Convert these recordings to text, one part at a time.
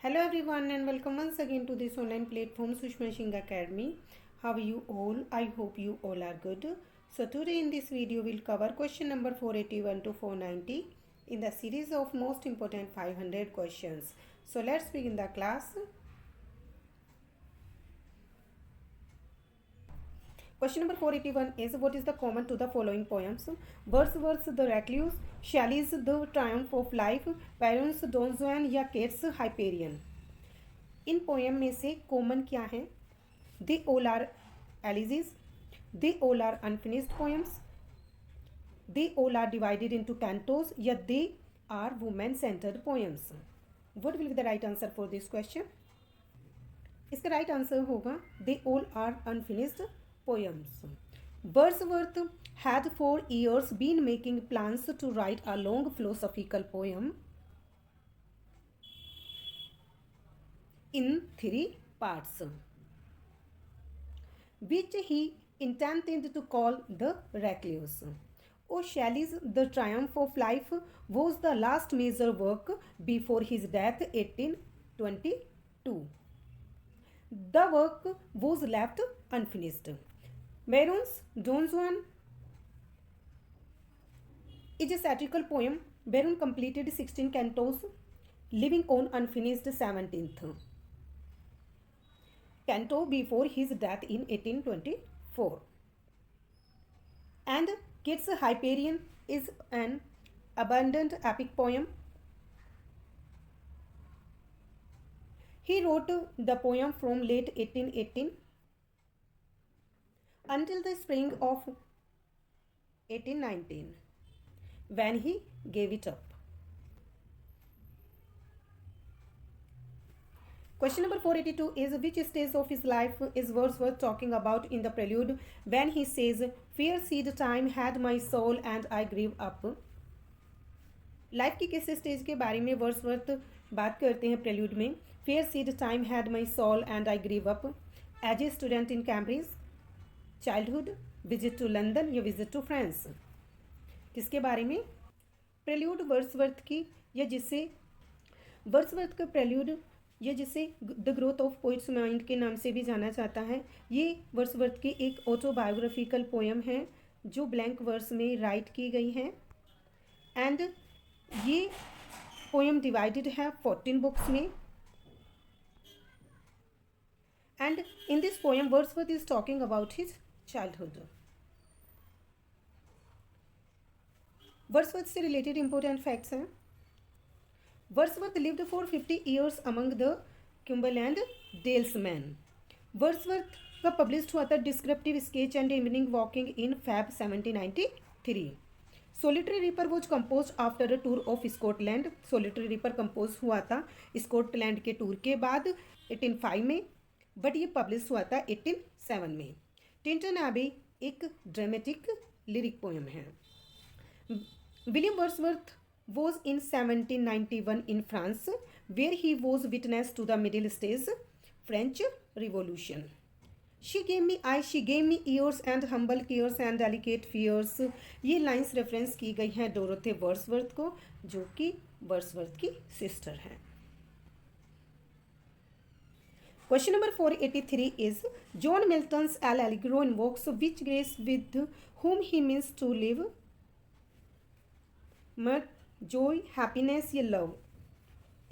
Hello everyone and welcome once again to this online platform Sushma Singh Academy. How are you all? I hope you all are good. So today in this video we'll cover question number 481 to 490 in the series of most important 500 questions. So let's begin the class. Question number 481 is what is the common to the following poems? Wordsworth's The Recluse, Shelley's The Triumph of Life, Byron's Don Juan या Keats Hyperion. इन poem में से common क्या है? They all are elegies, they all are unfinished poems, they all are divided into cantos या they are women centred poems. What will be the right answer for this question? इसका right answer होगा they all are unfinished poems. Wordsworth had for years been making plans to write a long philosophical poem in 3 parts, which he intended to call The Recluse. Shelley's The Triumph of Life was the last major work before his death 1822. The work was left unfinished. Byron's Don Juan is a satirical poem. Byron completed 16 cantos, leaving on unfinished 17th canto before his death in 1824. And Keats' Hyperion is an abundant epic poem. He wrote the poem from late 1818 until the spring of 1819, when he gave it up. Question number 482 is which stage of his life is Wordsworth talking about in the prelude when he says, "Fair seed time had my soul and I grew up"? Life की किस stage के बारे में Wordsworth बात करते हैं prelude में? Fair seed time had my soul and I grew up, as a student in Cambridge, childhood, visit to London या विजिट टू फ्रांस. किसके बारे में? प्रेल्यूड वर्ड्सवर्थ की, या जिसे वर्ड्सवर्थ का प्रेल्यूड या जिसे the growth of poets mind के नाम से भी जाना जाता है. ये वर्ड्सवर्थ की एक ऑटोबायोग्राफिकल पोएम है जो ब्लैंक वर्स में राइट की गई है. एंड ये पोएम डिवाइडेड है 14 बुक्स में. And in this poem Wordsworth is talking about his childhood. Wordsworth से रिलेटेड इंपॉर्टेंट फैक्ट्स हैं. Wordsworth lived for 50 years among the Cumberland Dalesmen. Wordsworth का पब्लिश हुआ था descriptive sketch and evening walking in Feb 1793. Solitary reaper was compose after a tour of Scotland. Solitary reaper compose हुआ था Scotland के tour के बाद 1805 में, but ये पब्लिश हुआ था 1807 में. टिंटन एबी एक ड्रामेटिक लिरिक पोएम है. William Wordsworth was in 1791 in France, where he was witness to the middle stage French Revolution. She gave me eyes, she gave me ears and humble cares and delicate fears. ये lines reference की गई हैं डोरोथे Wordsworth को, जो कि Wordsworth की sister हैं. Question number 483 is John Milton's El Allegro invokes which grace with whom he means to live? mirth, Joy, happiness या लव.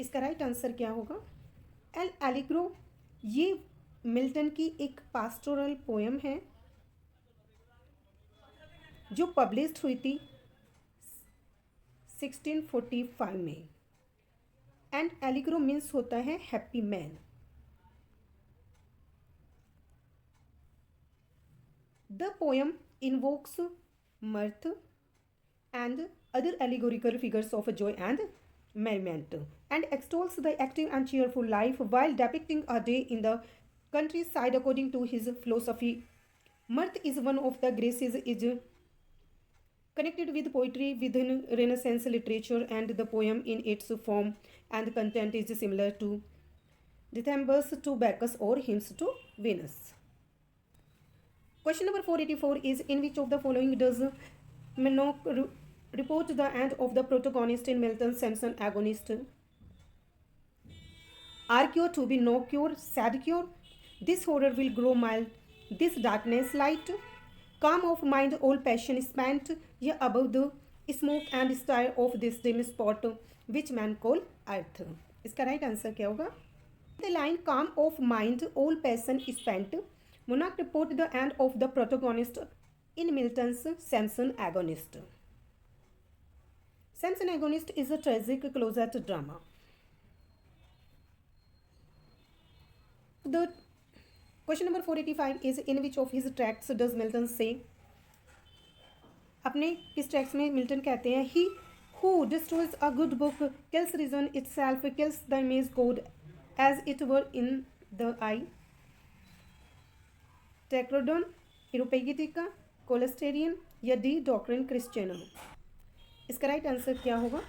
इसका राइट आंसर क्या होगा? एल एलिग्रो ये मिल्टन की एक पास्टोरल पोएम है जो पब्लिश्ड हुई थी 1645 में. एंड एलिग्रो मीन्स होता है happy man. The poem invokes mirth and other allegorical figures of joy and merriment, and extols the active and cheerful life while depicting a day in the countryside according to his philosophy. Mirth is one of the graces is connected with poetry within Renaissance literature, and the poem in its form and content is similar to dithambers to Bacchus or hymns to Venus. Question number 484 is in which of the following does Minock report the end of the protagonist in Milton's Samson agonist? Are cure to be no cure, sad cure? This horror will grow mild, this darkness light. Calm of mind, all passion spent, ye above the smoke and stir of this dim spot, which man call earth. इसका right answer क्या होगा? The line calm of mind, all passion spent, Monarch report the end of the protagonist in Milton's Samson Agonist. Samson Agonist is a tragic closet drama. The question number 485 is in which of his tracts does Milton say? अपने किस tracks में Milton कहते हैं he who destroys a good book kills reason itself, kills the image God as it were in the eye. Tacrodon, Areopagitica, Cholesterian या D doctrine क्रिश्चियनम. इसका right answer क्या होगा?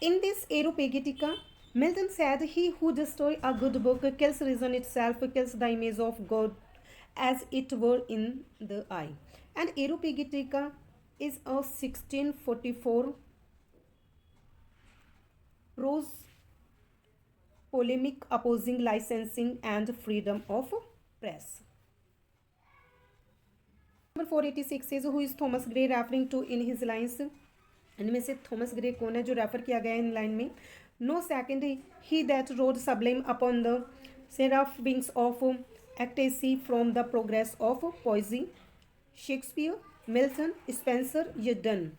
In this Areopagitica, Milton said, he who destroys a good book kills reason itself, kills the image of God as it were in the eye. And Areopagitica is a 1644 prose polemic opposing licensing and freedom of press. Number 486 is who is Thomas Gray referring to in his lines? इनमें से Thomas Gray कौन है जो refer किया गया है इन line में? No second he that rode sublime upon the seraph wings of ecstasy from the progress of poesy. Shakespeare, Milton, Spenser या Donne?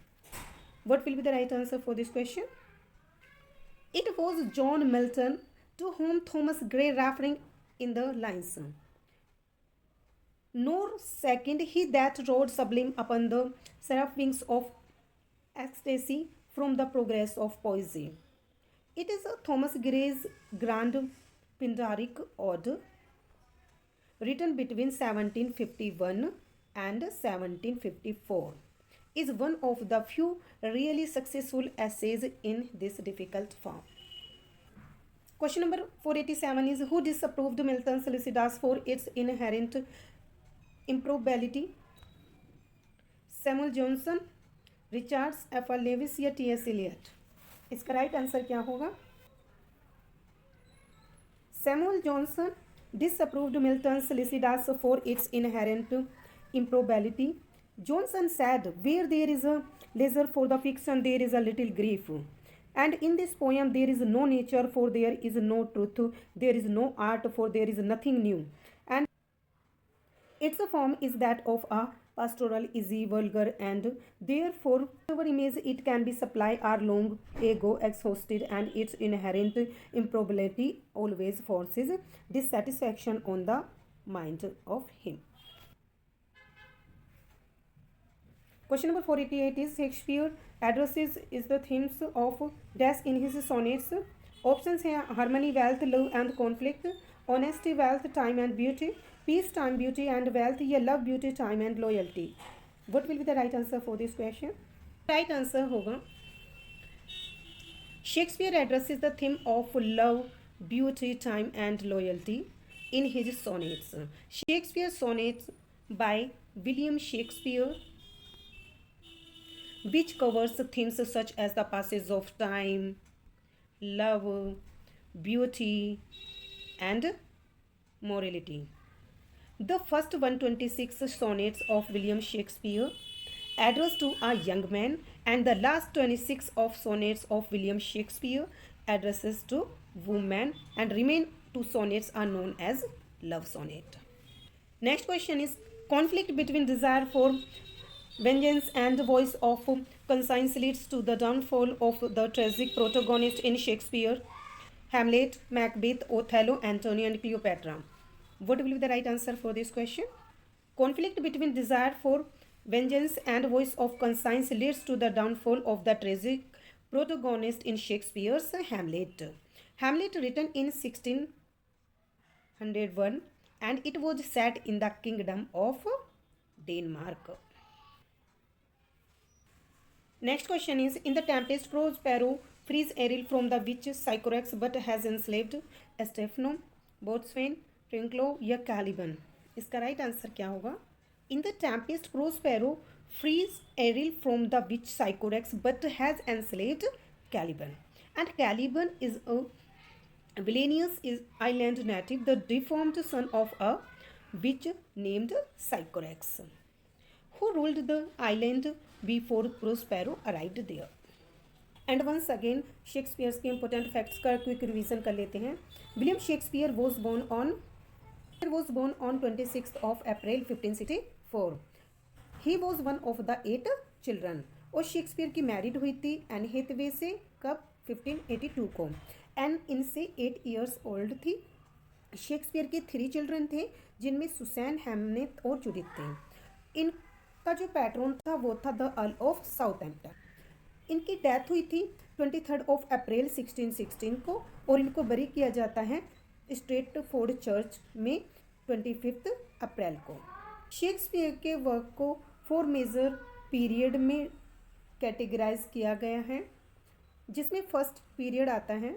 What will be the right answer for this question? It was John Milton to whom Thomas Gray referring in the lines. Nor second he that rode sublime upon the seraph wings of ecstasy from the progress of poesy. It is a Thomas Gray's Grand Pindaric Ode written between 1751 and 1754. Is one of the few really successful essays in this difficult form. Question number 487 is who disapproved Milton's Lycidas for its inherent improbability? Samuel Johnson, Richards, F R. Leavis या T S. Eliot? इसका right answer क्या होगा? सैमुअल जॉनसन disapproved Milton's Lycidas for its inherent improbability. Johnson said, where there is a leisure for the fiction, there is a little grief. And in this poem, there is no nature, for there is no truth. There is no art, for there is nothing new. And its form is that of a pastoral, easy, vulgar, and therefore whatever image it can be supplied are long ago exhausted, and its inherent improbability always forces dissatisfaction on the mind of him. Question number 488 is Shakespeare addresses is the themes of dash in his sonnets. Options हैं harmony, wealth, love and conflict, honesty, wealth, time and beauty, peace, time, beauty and wealth, या love, beauty, time and loyalty. What will be the right answer for this question? Right answer होगा Shakespeare addresses the theme of love, beauty, time and loyalty in his sonnets. Shakespeare sonnets by William Shakespeare, which covers themes such as the passage of time, love, beauty and morality. The first 126 sonnets of William Shakespeare addressed to a young man, and the last 26 of sonnets of William Shakespeare addresses to woman, and remain two sonnets are known as love sonnet. Next question is conflict between desire for vengeance and the voice of conscience leads to the downfall of the tragic protagonist in Shakespeare. Hamlet, Macbeth, Othello, Antony and Cleopatra. What will be the right answer for this question? Conflict between desire for vengeance and voice of conscience leads to the downfall of the tragic protagonist in Shakespeare's Hamlet. Hamlet written in 1601 and it was set in the kingdom of Denmark. Next question is in the Tempest, Prospero frees Ariel from the witch Sycorax but has enslaved Stephano, Boatswain, Trinculo या Caliban. इसका right answer क्या होगा? In the Tempest, Prospero frees Ariel from the witch Sycorax but has enslaved Caliban. And Caliban is a Vilanius is island native, the deformed son of a witch named Sycorax, who ruled the island before Prospero arrived there. And once again Shakespeare's के important facts का quick revision कर लेते हैं. William Shakespeare was born on 26th of April 1564. He was one of the 8 children. और Shakespeare की married हुई थी N Hathway से कब 1582 को. एन इनसे 8 ईयर्स ओल्ड थी. शेक्सपियर के 3 चिल्ड्रन थे जिनमें सुसैन, हैमनेट और जूडिथ थे. इनका जो पैट्रोन था वो था द अर्ल ऑफ साउथहैम्पटन. इनकी डेथ हुई थी 23 ऑफ अप्रैल 1616 को और इनको बरी किया जाता है स्ट्रेटफोर्ड चर्च में 25 अप्रैल को. शेक्सपियर के वर्क को 4 मेजर पीरियड में कैटेगराइज किया गया है, जिसमें फर्स्ट पीरियड आता है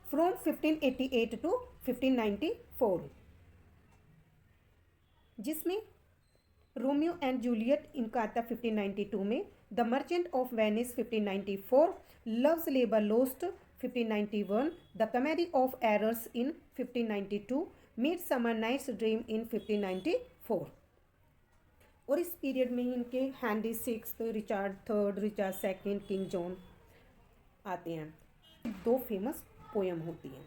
फ्रॉम 1588 टू 1594, जिसमें रोमियो एंड जूलियट इनका आता है 1592 में. The Merchant of Venice 1594, love's labour lost 1591, the comedy of errors in 1592, midsummer night's dream in 1594. और इस पीरियड में ही इनके Henry sixth, Richard third, Richard second, King John आते हैं. 2 फेमस पोयम होती हैं.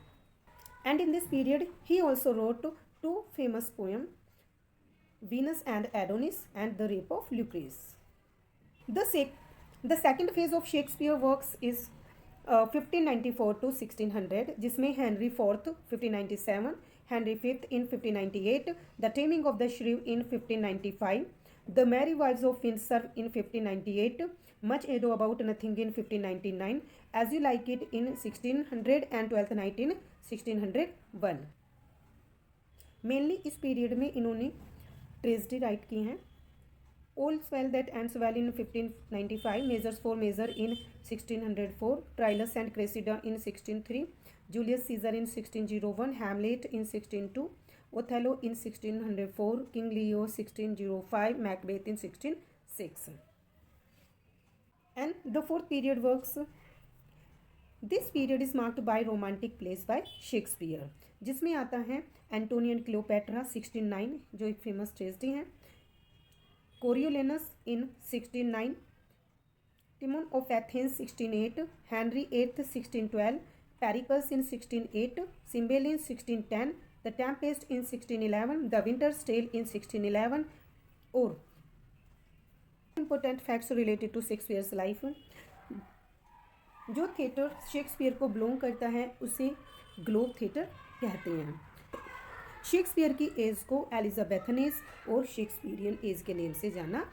एंड इन दिस पीरियड ही also wrote 2 famous poem, Venus and Adonis and the Rape of Lucrece. The second phase of Shakespeare works is 1594 to 1600, जिसमें Henry IV 1597, Henry V in 1598, The Taming of the Shrew in 1595, The Merry Wives of Windsor in 1598, Much Ado About Nothing in 1599, As You Like It in 1600 and Twelfth Night in 1601. Mainly इस period में इन्होंने tragedy right की हैं. All's Well That Ends Well in 1595, Measures for Measure in 1604, Troilus and Cressida in 1603, Julius Caesar in 1601, Hamlet in 1602, Othello in 1604, King Lear 1605, Macbeth in 1606. And the fourth period works. This period is marked by romantic plays by Shakespeare, जिसमें आता है Antony and Cleopatra 1609, जो एक famous tragedy है. Coriolanus in 1609, Timon of Athens 1608, Henry 8 1612, Pericles in 1608, Cymbeline 1610, the Tempest in 1611, the winter's tale in 1611. और important facts related to Shakespeare's life. जो theatre Shakespeare को belong करता है उसे ग्लोब थिएटर कहते हैं. शेक्सपियर की एज को एलिजाबेथन एज और शेक्सपियरियन एज के नेम से जाना